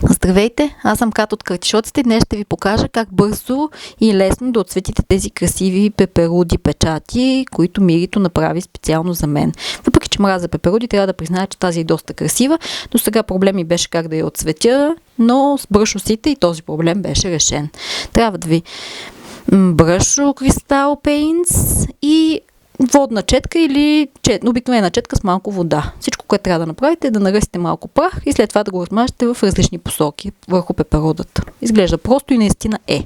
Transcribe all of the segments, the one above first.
Здравейте, аз съм Кат от Кратишоците и днес ще ви покажа как бързо и лесно да отцветите тези красиви пеперуди печати, които Мирито направи специално за мен. Въпреки че мразя пеперуди, трябва да призная, че тази е доста красива. До сега проблем ми беше как да я отцветя, но с бръшосите и този проблем беше решен. Трябват ви бръшо кристал пейнтс и водна четка или обикновена четка с малко вода. Всичко, което трябва да направите е да наръсите малко прах и след това да го размажете в различни посоки върху пеперудата. Изглежда просто и наистина е.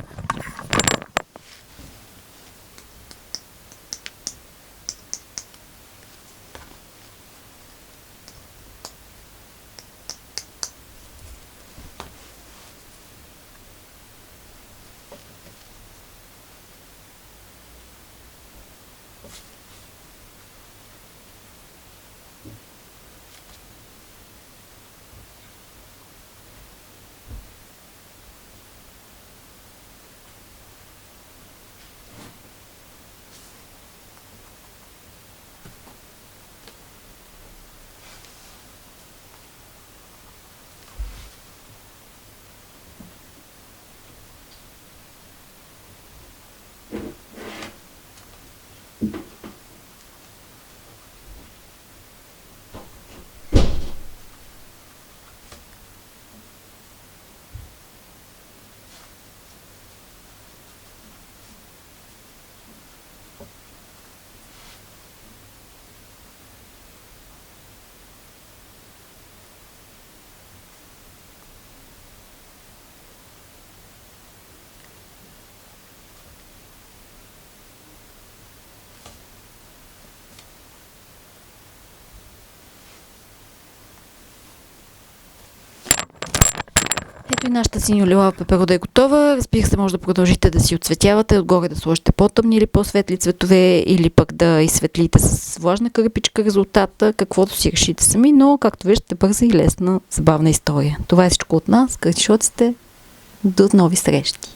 Ето и нашата синьо-лилава пеперуда е готова. Разбира се, може да продължите да си отцветявате, отгоре да сложите по-тъмни или по-светли цветове, или пък да изсветлите с влажна кърпичка резултата, каквото си решите сами, но както виждате, бърза и лесна, забавна история. Това е всичко от нас, Кратишоците. До нови срещи!